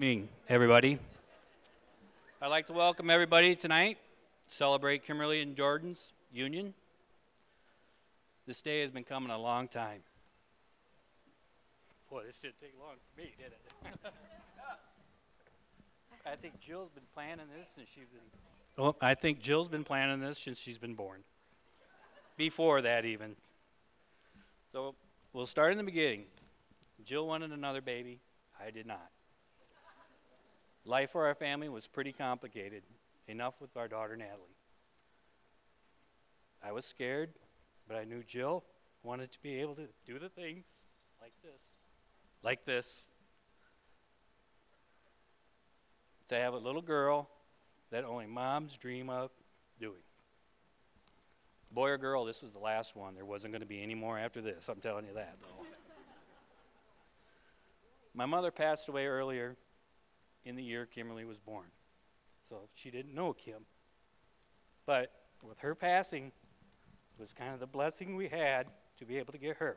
Evening, everybody. I'd like to welcome everybody tonight to celebrate Kimberly and Jordan's union. This day has been coming a long time. Boy, this didn't take long for me, did it? I think Jill's been planning this since she's been. Oh, I think Jill's been planning this since she's been born. Before that, even. So we'll start in the beginning. Jill wanted another baby. I did not. Life for our family was pretty complicated, enough with our daughter Natalie. I was scared, but I knew Jill wanted to be able to do the things like this, to have a little girl that only moms dream of doing. Boy or girl, this was the last one. There wasn't going to be any more after this, I'm telling you that, though. My mother passed away earlier in the year Kimberly was born. So she didn't know Kim. But with her passing, it was kind of the blessing we had to be able to get her.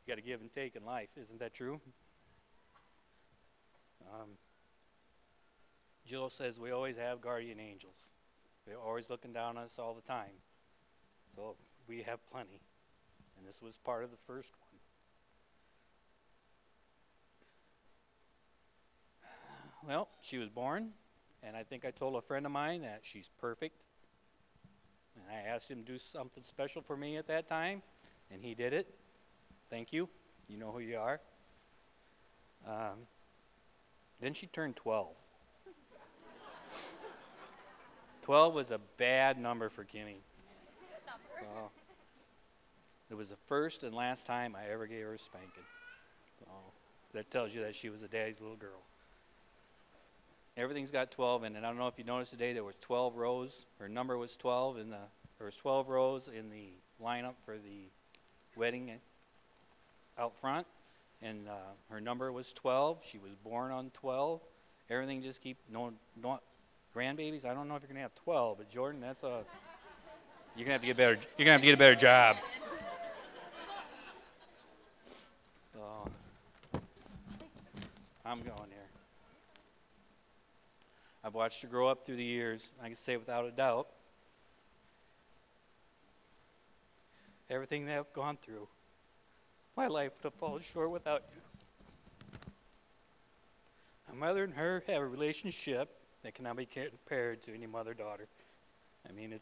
You got to give and take in life, isn't that true? Jill says we always have guardian angels. They're always looking down on us all the time. So we have plenty. And this was part of the first one. Well, she was born, and I think I told a friend of mine that she's perfect. And I asked him to do something special for me at that time, and he did it. Thank you. You know who you are. Then she turned 12. 12 was a bad number for Kimmy. Well, it was the first and last time I ever gave her a spanking. So that tells you that she was a daddy's little girl. Everything's got 12 in it. I don't know if you noticed today there was 12 rows. Her number was 12 in there was 12 rows in the lineup for the wedding out front, and her number was 12. She was born on 12. Everything just keep no grandbabies. I don't know if you're gonna have 12, but Jordan, that's a you're gonna have to get better. You're gonna have to get a better job. So I'm going here. I've watched her grow up through the years. I can say without a doubt, everything that I've gone through, my life would have fallen short without you. My mother and her have a relationship that cannot be compared to any mother-daughter. I mean,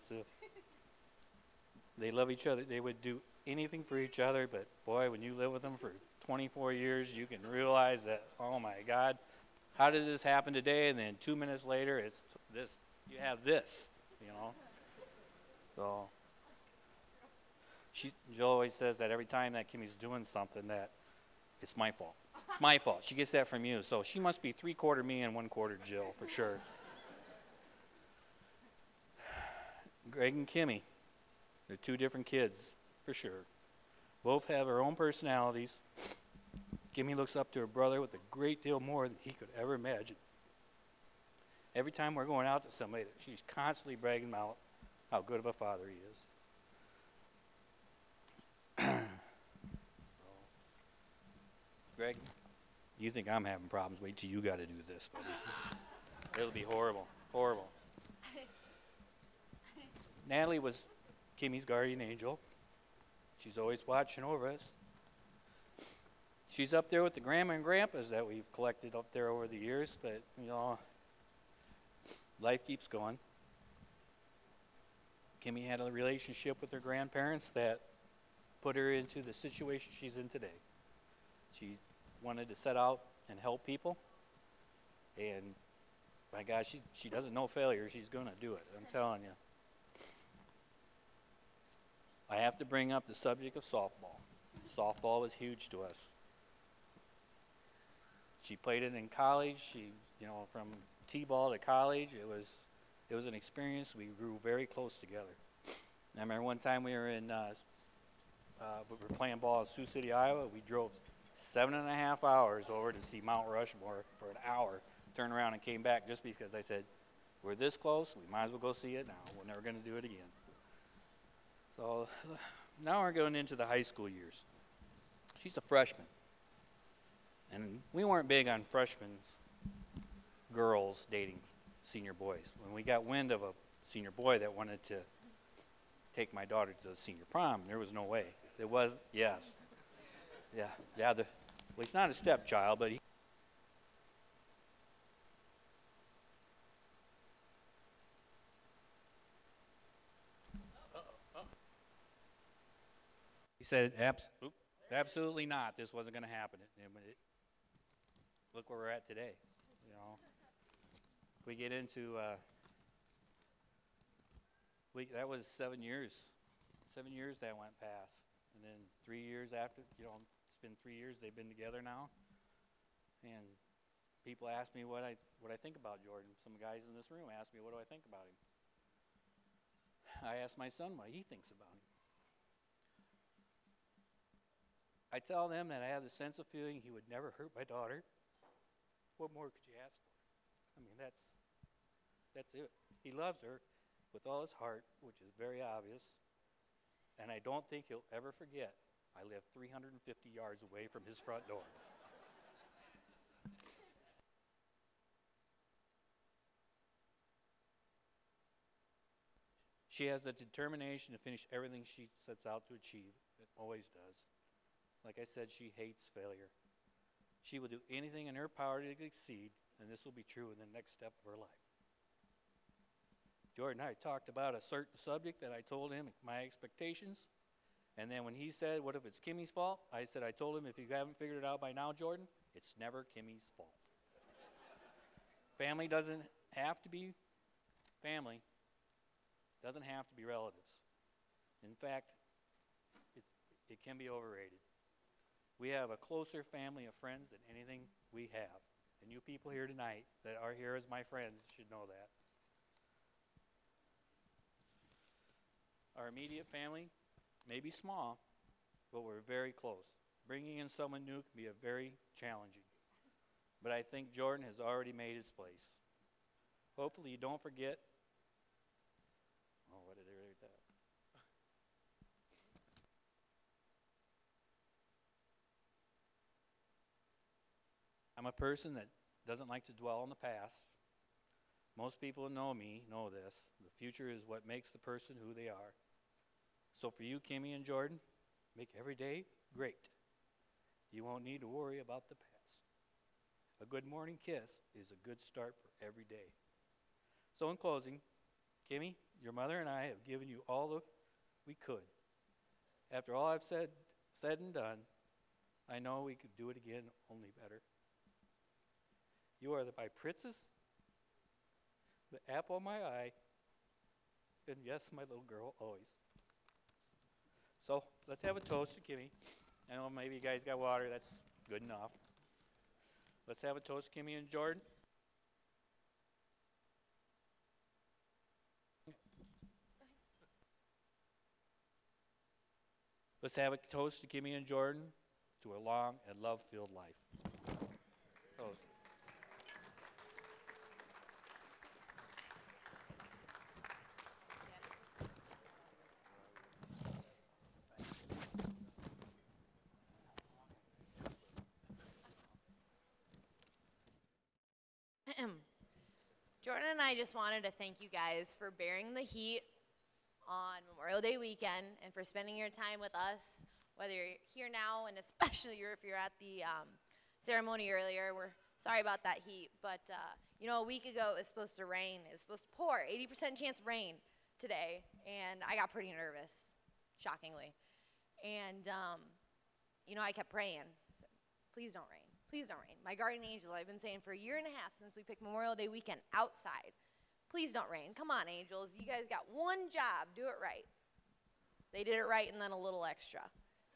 they love each other. They would do anything for each other, but boy, when you live with them for 24 years, you can realize that, oh my God, how does this happen today? And then 2 minutes later, it's this. You have this, you know. So Jill always says that every time that Kimmy's doing something, that it's my fault. It's my fault. She gets that from you. So she must be 3/4 me and 1/4 Jill for sure. Greg and Kimmy, they're two different kids for sure. Both have their own personalities. Kimmy looks up to her brother with a great deal more than he could ever imagine. Every time we're going out to somebody, she's constantly bragging about how good of a father he is. Greg, you think I'm having problems? Wait till you got to do this, buddy. It'll be horrible, horrible. Natalie was Kimmy's guardian angel. She's always watching over us. She's up there with the grandma and grandpas that we've collected up there over the years, but, you know, life keeps going. Kimmy had a relationship with her grandparents that put her into the situation she's in today. She wanted to set out and help people, and my God, she doesn't know failure. She's going to do it, I'm telling you. I have to bring up the subject of softball. Softball was huge to us. She played it in college. She, you know, from T-ball to college, it was an experience. We grew very close together. I remember one time we were we were playing ball in Sioux City, Iowa. We drove 7.5 hours over to see Mount Rushmore for an hour, turned around and came back just because I said, we're this close, we might as well go see it now. We're never going to do it again. So now we're going into the high school years. She's a freshman. And we weren't big on freshmen girls dating senior boys. When we got wind of a senior boy that wanted to take my daughter to the senior prom, there was no way. It was, yes. Yeah, well, he's not a stepchild, but he said, absolutely not. This wasn't going to happen. Look where we're at today. You know, we get into that was 7 years. 7 years that went past, and then 3 years after. You know, it's been 3 years they've been together now, and people ask me what I think about Jordan. Some guys in this room ask me, what do I think about him? I ask my son what he thinks about him. I tell them that I have the sense of feeling he would never hurt my daughter. What more could you ask for? I mean, that's it. He loves her with all his heart, which is very obvious. And I don't think he'll ever forget I live 350 yards away from his front door. She has the determination to finish everything she sets out to achieve. It always does. Like I said, she hates failure. She will do anything in her power to succeed, and this will be true in the next step of her life. Jordan and I talked about a certain subject that I told him my expectations, and then when he said, what if it's Kimmy's fault? I told him, if you haven't figured it out by now, Jordan, it's never Kimmy's fault. Family doesn't have to be family. Doesn't have to be relatives. In fact, it can be overrated. We have a closer family of friends than anything we have. And you people here tonight that are here as my friends should know that. Our immediate family may be small, but we're very close. Bringing in someone new can be very challenging. But I think Jordan has already made his place. Hopefully you don't forget. Oh, what did I write that? I'm a person that doesn't like to dwell on the past. Most people who know me know this. The future is what makes the person who they are. So for you, Kimmy and Jordan, make every day great. You won't need to worry about the past. A good morning kiss is a good start for every day. So in closing, Kimmy, your mother and I have given you all that we could. After all I've said and done, I know we could do it again, only better. You are my princess, the apple of my eye, and yes, my little girl, always. So let's have a toast to Kimmy. I know maybe you guys got water, that's good enough. Let's have a toast to Kimmy and Jordan. Let's have a toast to Kimmy and Jordan to a long and love-filled life. Toast. Jordan and I just wanted to thank you guys for bearing the heat on Memorial Day weekend and for spending your time with us, whether you're here now and especially if you're at the ceremony earlier. We're sorry about that heat, but you know, a week ago it was supposed to rain. It was supposed to pour, 80% chance of rain today, and I got pretty nervous, shockingly. And you know, I kept praying, I said, please don't rain. Please don't rain. My guardian angel, I've been saying for a year and a half since we picked Memorial Day weekend outside, please don't rain. Come on, angels. You guys got one job. Do it right. They did it right and then a little extra.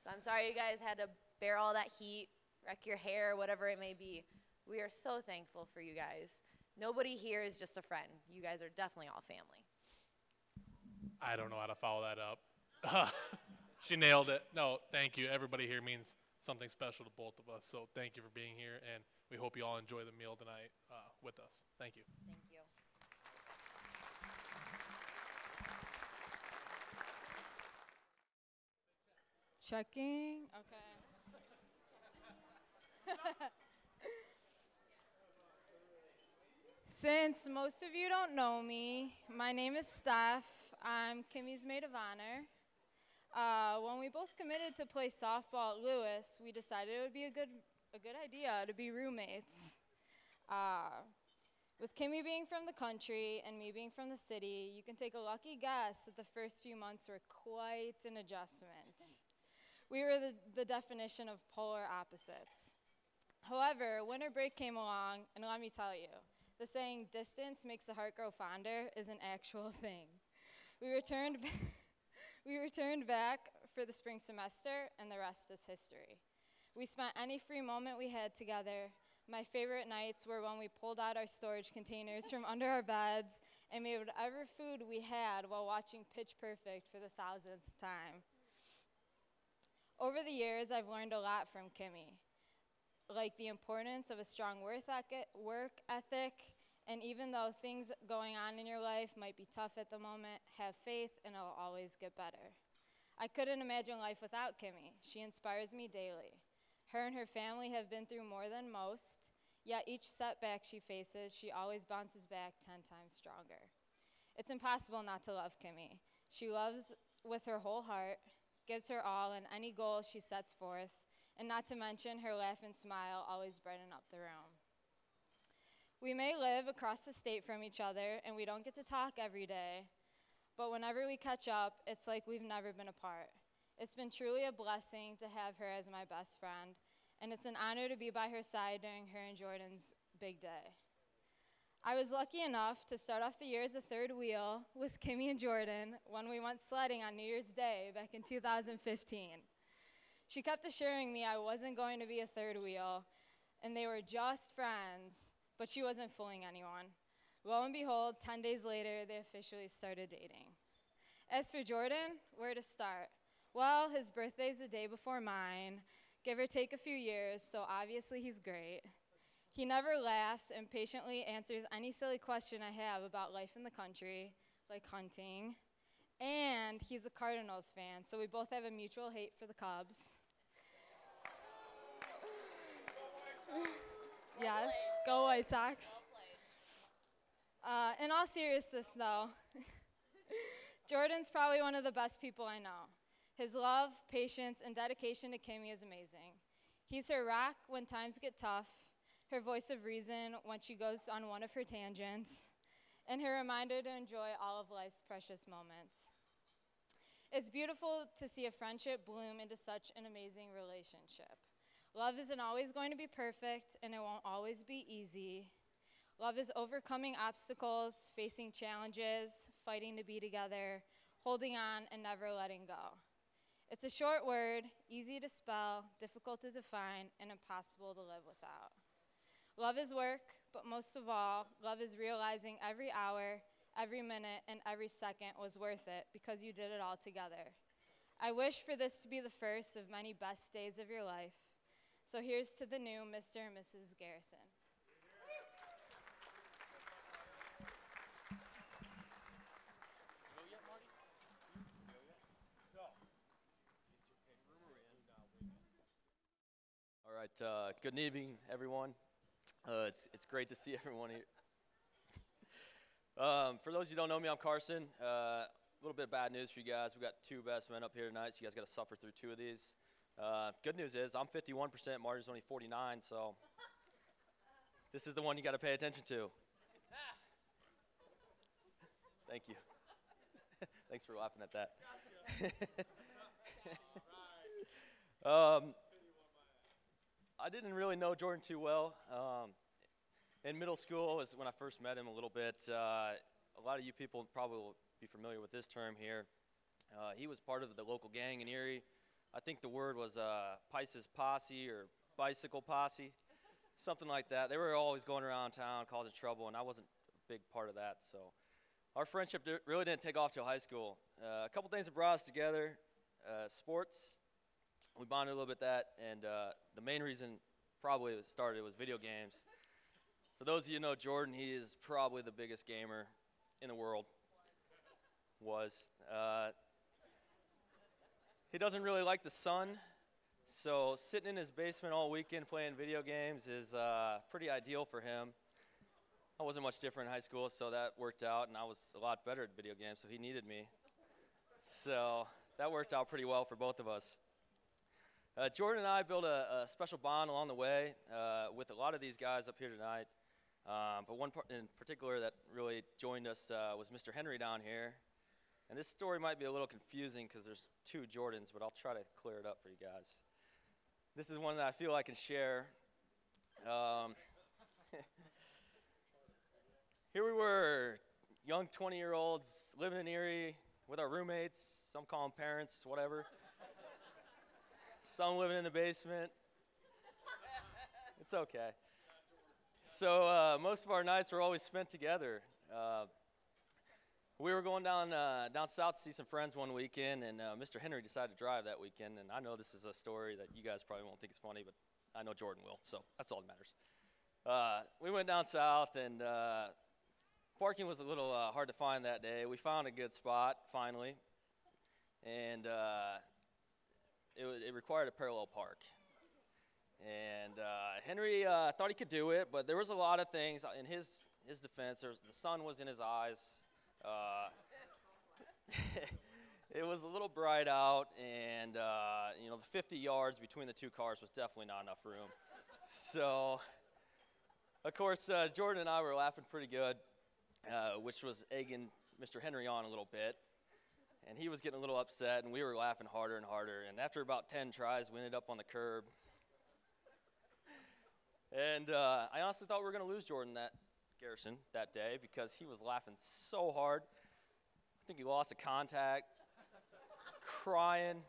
So I'm sorry you guys had to bear all that heat, wreck your hair, whatever it may be. We are so thankful for you guys. Nobody here is just a friend. You guys are definitely all family. I don't know how to follow that up. She nailed it. No, thank you. Everybody here means something special to both of us. So thank you for being here, and we hope you all enjoy the meal tonight with us. Thank you. Thank you. Checking. Okay. Since most of you don't know me, my name is Steph. I'm Kimmy's maid of honor. When we both committed to play softball at Lewis, we decided it would be a good idea to be roommates. With Kimmy being from the country and me being from the city, you can take a lucky guess that the first few months were quite an adjustment. We were the definition of polar opposites. However, winter break came along, and let me tell you, the saying, distance makes the heart grow fonder, is an actual thing. We returned back for the spring semester, and the rest is history. We spent any free moment we had together. My favorite nights were when we pulled out our storage containers from under our beds and made whatever food we had while watching Pitch Perfect for the 1000th time. Over the years, I've learned a lot from Kimmy, like the importance of a strong work ethic, and even though things going on in your life might be tough at the moment, have faith and it'll always get better. I couldn't imagine life without Kimmy. She inspires me daily. Her and her family have been through more than most, yet each setback she faces, she always bounces back 10 times stronger. It's impossible not to love Kimmy. She loves with her whole heart, gives her all in any goal she sets forth, and not to mention her laugh and smile always brighten up the room. We may live across the state from each other, and we don't get to talk every day, but whenever we catch up, it's like we've never been apart. It's been truly a blessing to have her as my best friend, and it's an honor to be by her side during her and Jordan's big day. I was lucky enough to start off the year as a third wheel with Kimmy and Jordan when we went sledding on New Year's Day back in 2015. She kept assuring me I wasn't going to be a third wheel, and they were just friends, but she wasn't fooling anyone. Lo and behold, 10 days later, they officially started dating. As for Jordan, where to start? Well, his birthday's the day before mine, give or take a few years, so obviously he's great. He never laughs and patiently answers any silly question I have about life in the country, like hunting. And he's a Cardinals fan, so we both have a mutual hate for the Cubs. Yes, go White Sox. In all seriousness, though, Jordan's probably one of the best people I know. His love, patience, and dedication to Kimmy is amazing. He's her rock when times get tough, her voice of reason when she goes on one of her tangents, and her reminder to enjoy all of life's precious moments. It's beautiful to see a friendship bloom into such an amazing relationship. Love isn't always going to be perfect, and it won't always be easy. Love is overcoming obstacles, facing challenges, fighting to be together, holding on, and never letting go. It's a short word, easy to spell, difficult to define, and impossible to live without. Love is work, but most of all, love is realizing every hour, every minute, and every second was worth it because you did it all together. I wish for this to be the first of many best days of your life. So here's to the new Mr. and Mrs. Garrison. All right, good evening, everyone. It's great to see everyone here. For those of you who don't know me, I'm Carson. A little bit of bad news for you guys. We've got two best men up here tonight, so you guys got to suffer through two of these. Good news is I'm 51%, Marty's only 49, so this is the one you got to pay attention to. Thank you. Thanks for laughing at that. I didn't really know Jordan too well. In middle school was when I first met him a little bit. A lot of you people probably will be familiar with this term here. He was part of the local gang in Erie. I think the word was Pice's Posse or Bicycle Posse, something like that. They were always going around town causing trouble, and I wasn't a big part of that. So our friendship really didn't take off till high school. A couple things that brought us together, sports. We bonded a little bit that, and the main reason probably it started was video games. For those of you who know Jordan, he is probably the biggest gamer in the world. He doesn't really like the sun, so sitting in his basement all weekend playing video games is pretty ideal for him. I wasn't much different in high school, so that worked out, and I was a lot better at video games, so he needed me. So that worked out pretty well for both of us. Jordan and I built a special bond along the way with a lot of these guys up here tonight. But one part in particular that really joined us was Mr. Henry down here. And this story might be a little confusing because there's two Jordans, but I'll try to clear it up for you guys. This is one that I feel I can share. Here we were, young 20-year-olds living in Erie with our roommates. Some call them parents, whatever. Some living in the basement. It's okay. So most of our nights were always spent together. We were going down south to see some friends one weekend, and Mr. Henry decided to drive that weekend. And I know this is a story that you guys probably won't think is funny, but I know Jordan will, so that's all that matters. We went down south, and parking was a little hard to find that day. We found a good spot, finally, and it required a parallel park. And Henry thought he could do it, but there was a lot of things in his defense. The sun was in his eyes. It was a little bright out, and the 50 yards between the two cars was definitely not enough room. So, of course, Jordan and I were laughing pretty good, which was egging Mr. Henry on a little bit. And he was getting a little upset, and we were laughing harder and harder. And after about 10 tries, we ended up on the curb. And I honestly thought we were going to lose Jordan Garrison that day because he was laughing so hard. I think he lost a contact, crying.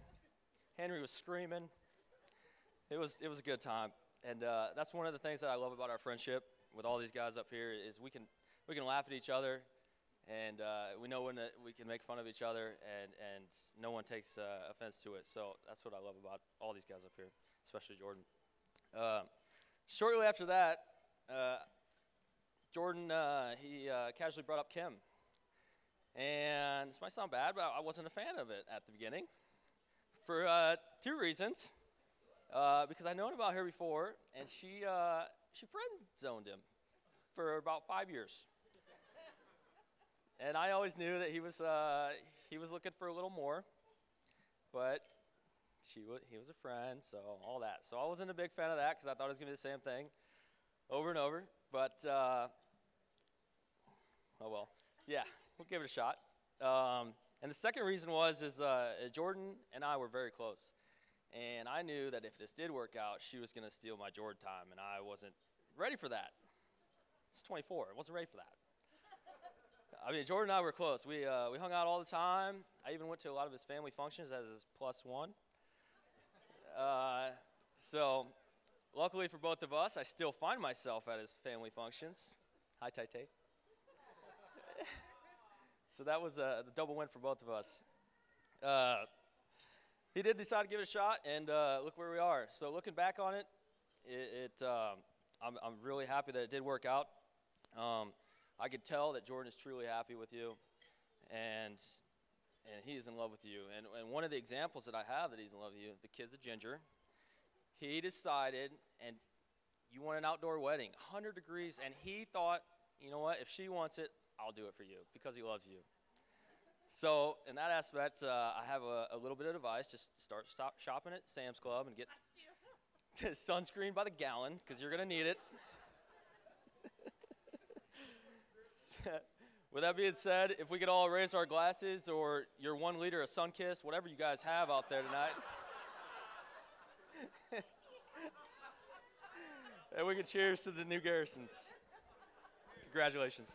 Henry was screaming. It was a good time. And that's one of the things that I love about our friendship with all these guys up here is we can laugh at each other. And we know when we can make fun of each other, and no one takes offense to it. So that's what I love about all these guys up here, especially Jordan. Shortly after that, Jordan, he casually brought up Kim. And this might sound bad, but I wasn't a fan of it at the beginning for two reasons. Because I'd known about her before, and she friend-zoned him for about 5 years. And I always knew that he was looking for a little more, but he was a friend, so all that. So I wasn't a big fan of that because I thought it was going to be the same thing over and over. But, oh well, yeah, we'll give it a shot. And the second reason was Jordan and I were very close. And I knew that if this did work out, she was going to steal my Jordan time, and I wasn't ready for that. I was 24. I wasn't ready for that. I mean, Jordan and I were close. We hung out all the time. I even went to a lot of his family functions as his plus one. So luckily for both of us, I still find myself at his family functions. Hi, Tay. So that was the double win for both of us. He did decide to give it a shot, and look where we are. So looking back on it, I'm really happy that it did work out. I could tell that Jordan is truly happy with you, and he is in love with you. And one of the examples that I have that he's in love with you, the kid's a ginger. He decided, and you want an outdoor wedding, 100 degrees, and he thought, you know what, if she wants it, I'll do it for you because he loves you. So in that aspect, I have a little bit of advice. Just stop shopping at Sam's Club and get sunscreen by the gallon because you're going to need it. With that being said, if we could all raise our glasses or your 1 liter of Sunkiss, whatever you guys have out there tonight. And we can cheers to the new Garrisons. Congratulations.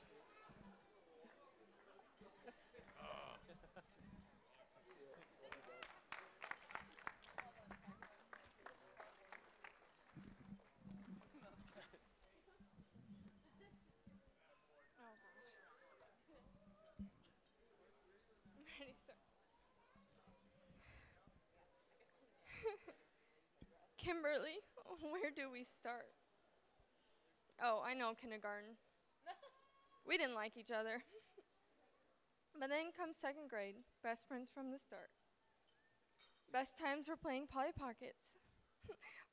Kimberly, where do we start? Oh, I know, kindergarten. We didn't like each other. But then comes 2nd grade, best friends from the start. Best times were playing Polly Pockets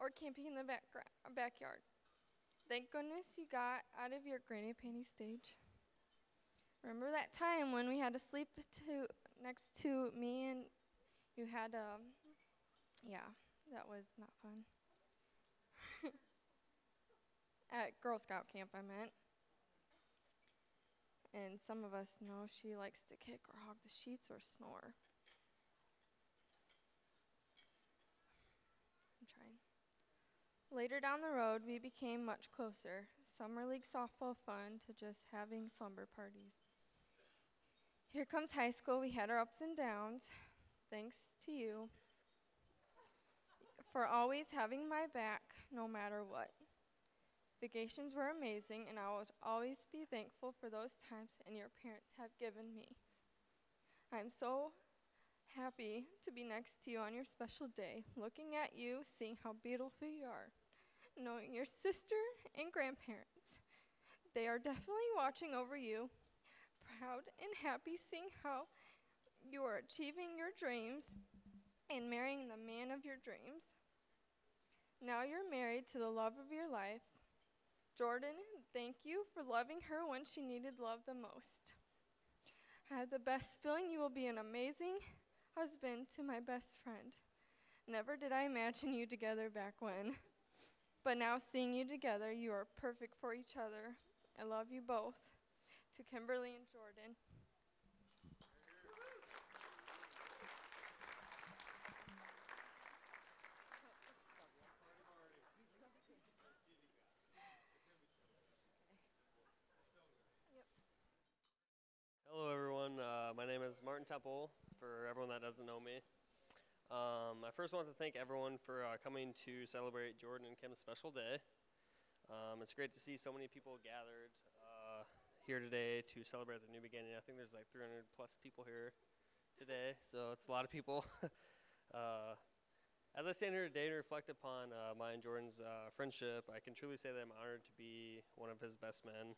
or camping in the backyard. Thank goodness you got out of your granny panty stage. Remember that time when we had to sleep next to me and you had yeah, that was not fun. At Girl Scout camp, I meant. And some of us know she likes to kick or hog the sheets or snore. I'm trying. Later down the road, we became much closer. Summer league softball fun to just having slumber parties. Here comes high school. We had our ups and downs. Thanks to you for always having my back no matter what. Vacations were amazing, and I will always be thankful for those times and your parents have given me. I'm so happy to be next to you on your special day, looking at you, seeing how beautiful you are, knowing your sister and grandparents. They are definitely watching over you, proud and happy seeing how you are achieving your dreams and marrying the man of your dreams. Now you're married to the love of your life. Jordan, thank you for loving her when she needed love the most. I have the best feeling you will be an amazing husband to my best friend. Never did I imagine you together back when. But now seeing you together, you are perfect for each other. I love you both. To Kimberly and Jordan. Hello everyone, my name is Martin Temple, for everyone that doesn't know me. I first want to thank everyone for coming to celebrate Jordan and Kim's special day. It's great to see so many people gathered here today to celebrate their new beginning. I think there's like 300 plus people here today, so it's a lot of people. As I stand here today to reflect upon my and Jordan's friendship, I can truly say that I'm honored to be one of his best men.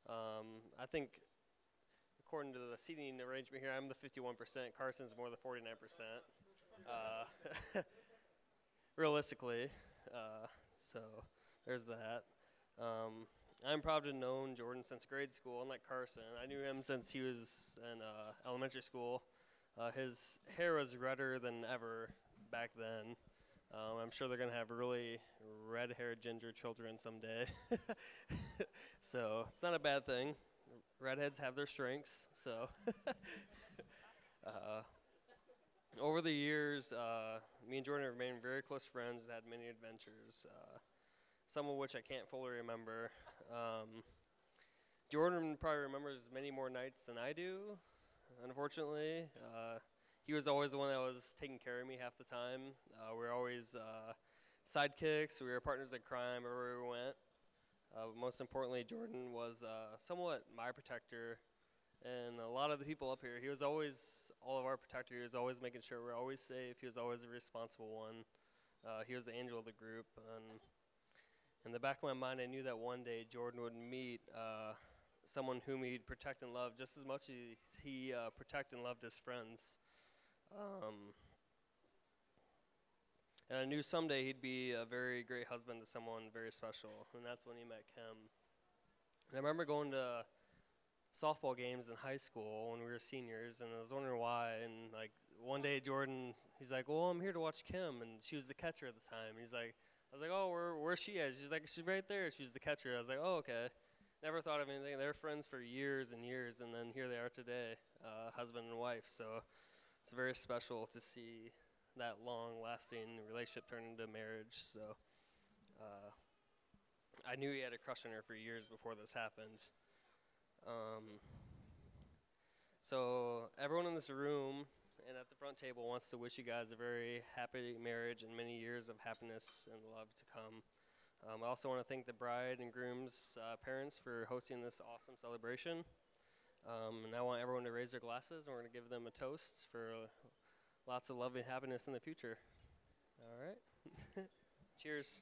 I think according to the seating arrangement here, I'm the 51%. Carson's more the 49%. Realistically, so there's that. I'm proud to have known Jordan since grade school, unlike Carson. I knew him since he was in elementary school. His hair was redder than ever back then. I'm sure they're going to have really red-haired ginger children someday. So it's not a bad thing. Redheads have their strengths, so. Over the years, me and Jordan have remained very close friends and had many adventures, some of which I can't fully remember. Jordan probably remembers many more nights than I do, unfortunately. He was always the one that was taking care of me half the time. We were always sidekicks. We were partners in crime wherever we went. Most importantly, Jordan was somewhat my protector, and a lot of the people up here, he was always all of our protector. He was always making sure we're always safe. He was always the responsible one. He was the angel of the group, and in the back of my mind, I knew that one day Jordan would meet someone whom he'd protect and love just as much as he protected and loved his friends. And I knew someday he'd be a very great husband to someone very special, and that's when he met Kim. And I remember going to softball games in high school when we were seniors, and I was wondering why. And like one day, Jordan, he's like, "Well, I'm here to watch Kim," and she was the catcher at the time. He's like, I was like, "Oh, where's she at?" She's like, "She's right there. She's the catcher." I was like, "Oh, okay." Never thought of anything. They were friends for years and years, and then here they are today, husband and wife. So it's very special to see that long-lasting relationship turn into marriage. So I knew he had a crush on her for years before this happened. So everyone in this room and at the front table wants to wish you guys a very happy marriage and many years of happiness and love to come. I also want to thank the bride and groom's parents for hosting this awesome celebration. And I want everyone to raise their glasses, and we're going to give them a toast for lots of love and happiness in the future. All right. Cheers.